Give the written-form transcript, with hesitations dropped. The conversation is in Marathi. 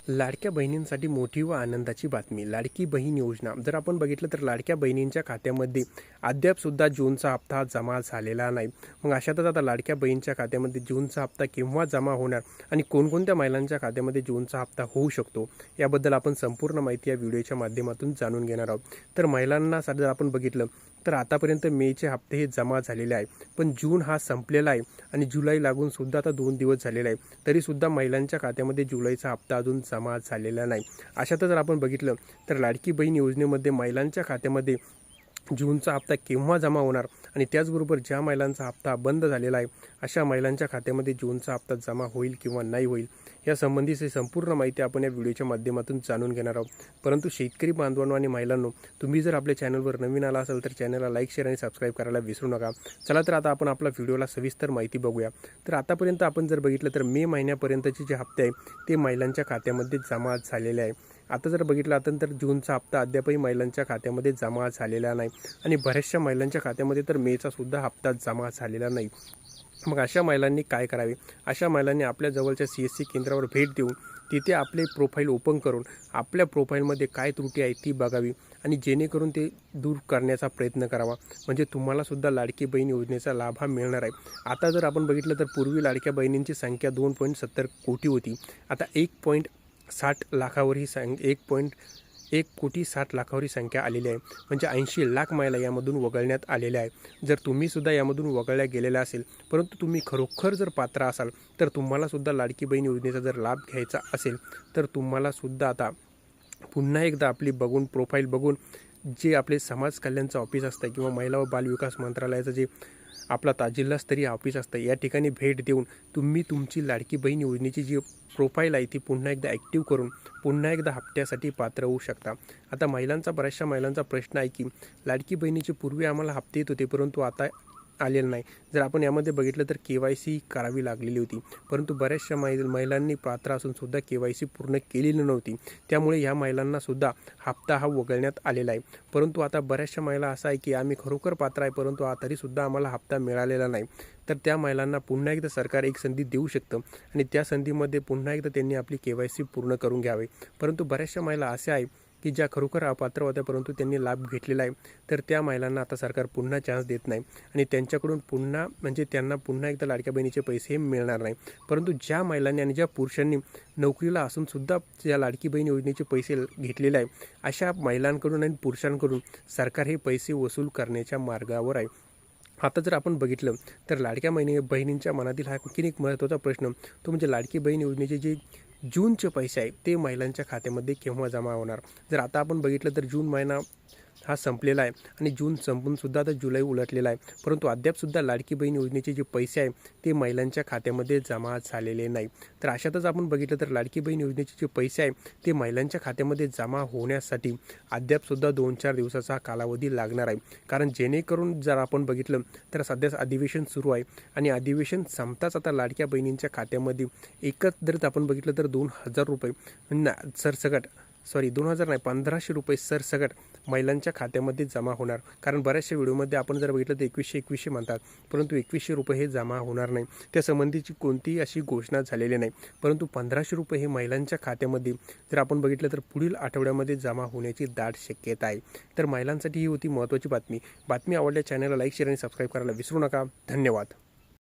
लाडक्या बहिणींसाठी मोठी व आनंदाची बातमी. लाडकी बहीण योजना जर आपण बघितलं तर लाडक्या बहिणींच्या खात्यामध्ये अद्यापसुद्धा जूनचा हप्ता जमा झालेला नाही. मग अशातच आता लाडक्या बहिणींच्या खात्यामध्ये जूनचा हप्ता केव्हा जमा होणार आणि कोणकोणत्या महिलांच्या खात्यामध्ये जूनचा हप्ता होऊ शकतो याबद्दल आपण संपूर्ण माहिती या व्हिडिओच्या माध्यमातून जाणून घेणार आहोत. तर महिलांना जर आपण बघितलं तर आतापर्यंत मेचे हप्ते हे जमा झालेले आहे, पण जून हा संपलेला आहे आणि जुलै लागून सुद्धा आता 2 दिवस झालेले आहे. तरीसुद्धा महिलांच्या खात्यामध्ये जुलैचा हप्ता अजून जमा झालेला नाही. अशातच जर आपण बघितलं तर लाडकी बहीण योजनेमध्ये महिलांच्या खात्यामध्ये जूनचा हप्ता केव्हा जमा होणार आणि त्याचबरोबर ज्या महिलांचा हप्ता बंद झालेला आहे अशा महिलांच्या खात्यामध्ये जूनचा हप्ता जमा होईल किंवा नाही होईल या संबंधीची संपूर्ण माहिती आपण या व्हिडिओच्या माध्यमातून जाणून घेणार आहोत. परंतु शेतकरी बांधवांनो आणि महिलांनो, तुम्ही जर आपल्या चॅनलवर नवीन आला असाल तर चॅनलला लाईक, शेअर आणि सबस्क्राईब करायला विसरू नका. चला तर आता आपण आपला व्हिडिओला सविस्तर माहिती बघूया. तर आतापर्यंत आपण जर बघितलं तर मे महिन्यापर्यंतचे जे हप्ते आहे ते महिलांच्या खात्यामध्ये जमा झालेले आहे. आता जर बघितलं आपण तर जूनचा हप्ता अद्यापही महिलांच्या खात्यामध्ये जमा झालेला नाही आणि बऱ्याचशा महिलांच्या खात्यामध्ये तर मेचा सुद्धा हप्ता जमा झालेला नाही. मग अशा महिलांनी काय करावे? अशा महिलांनी आपल्या जवळच्या CSC केंद्रावर भेट देऊन तिथे आपले प्रोफाईल ओपन करून आपल्या प्रोफाईलमध्ये काय त्रुटी आहे ती बघावी आणि जेणेकरून ते दूर करण्याचा प्रयत्न करावा, म्हणजे तुम्हाला सुद्धा लाडकी बहीण योजनेचा लाभ हा मिळणार आहे. आता जर आपण बघितलं तर पूर्वी लाडक्या बहिणींची संख्या 2.70 कोटी होती. आता 1.60 लाखावर ही 1.60 लाखावर ही संख्या आलेली आहे, म्हणजे 80 लाख महिला यामधून वगळण्यात आलेल्या आहे. जर तुम्हीसुद्धा यामधून वगळल्या गेलेल्या असेल परंतु तुम्ही खरोखर जर पात्र असाल तर तुम्हालासुद्धा लाडकी बहीण योजनेचा जर लाभ घ्यायचा असेल तर तुम्हालासुद्धा आता पुन्हा एकदा आपली प्रोफाईल बघून जे आपले समाज कल्याणचं ऑफिस असतं किंवा महिला व बालविकास मंत्रालयाचं जे आपला जिल्हास्तरीय ऑफिस असतं या ठिकाणी भेट देऊन तुम्ही तुमची लाडकी बहीण योजनेची जी प्रोफाईल आहे ती पुन्हा एकदा ॲक्टिव्ह करून पुन्हा एकदा हप्त्यासाठी पात्र होऊ शकता. आता बऱ्याचशा महिलांचा प्रश्न आहे की लाडकी बहिणीचे पूर्वी आम्हाला हप्ते येत होते परंतु आता आलेलं नाही. जर आपण यामध्ये बघितलं तर KYC करावी लागलेली होती, परंतु बऱ्याचशा महिलांनी पात्र असून सुद्धा KYC पूर्ण केलेली नव्हती. त्यामुळे ह्या महिलांना सुद्धा हप्ता हा वगळण्यात आलेला आहे. परंतु आता बऱ्याचशा महिला असं आहे की आम्ही खरोखर पात्र आहे परंतु तरीसुद्धा आम्हाला हप्ता मिळालेला नाही. तर त्या महिलांना पुन्हा एकदा सरकार एक संधी देऊ शकतं आणि त्या संधीमध्ये पुन्हा एकदा त्यांनी आपली KYC पूर्ण करून घ्यावे. परंतु बऱ्याचशा महिला अशा आहे की ज्या खरोखर अपात्र होत्या परंतु त्यांनी लाभ घेतलेला आहे, तर त्या महिलांना आता सरकार पुन्हा चान्स देत नाही आणि त्यांच्याकडून त्यांना पुन्हा एकदा लाडक्या बहिणीचे पैसे मिळणार नाही. परंतु ज्या महिलांनी आणि ज्या पुरुषांनी नोकरीला असून सुद्धा ज्या लाडकी बहीण योजनेचे पैसे घेतलेले आहे अशा महिलांकडून आणि पुरुषांकडून सरकार हे पैसे वसूल करण्याच्या मार्गावर आहे. आता जर आपण बघितलं तर लाडक्या बहिणींच्या मनातील हा आणखीन एक महत्त्वाचा प्रश्न तो म्हणजे लाडकी बहीण योजनेचे जे जूनचे पैसे आहे ते महिलांच्या खात्यामध्ये केव्हा जमा होणार. जर आता आपण बघितलं तर जून महिना हा संपलेला आहे आणि जून संपून सुद्धा आता जुलै उलटलेला आहे, परंतु अद्यापसुद्धा लाडकी बहीण योजनेचे जे पैसे आहे ते महिलांच्या खात्यामध्ये जमा झालेले नाही. तर अशातच आपण बघितलं तर लाडकी बहीण योजनेचे जे पैसे आहे ते महिलांच्या खात्यामध्ये जमा होण्यासाठी अद्यापसुद्धा 2-4 दिवसाचा कालावधी लागणार आहे. कारण जेणेकरून जर आपण बघितलं तर सध्याच अधिवेशन सुरू आहे आणि अधिवेशन संपताच आता लाडक्या बहिणींच्या खात्यामध्ये एकत्रित आपण बघितलं तर 2,000 रुपये सरसकट 2,000 नाही 1,500 रुपये सरसकट महिलांच्या खात्यामध्ये जमा होणार. कारण बऱ्याचशा व्हिडिओमध्ये आपण जर बघितलं तर 2100 म्हणतात, परंतु 2100 रुपये हे जमा होणार नाही. त्या संबंधीची कोणतीही अशी घोषणा झालेली नाही, परंतु 1,500 रुपये हे महिलांच्या खात्यामध्ये जर आपण बघितलं तर पुढील आठवड्यामध्ये जमा होण्याची दाट शक्यता आहे. तर महिलांसाठी ही होती महत्त्वाची बातमी. आवडल्या चॅनलला लाईक, शेअर आणि सबस्क्राईब करायला विसरू नका. धन्यवाद.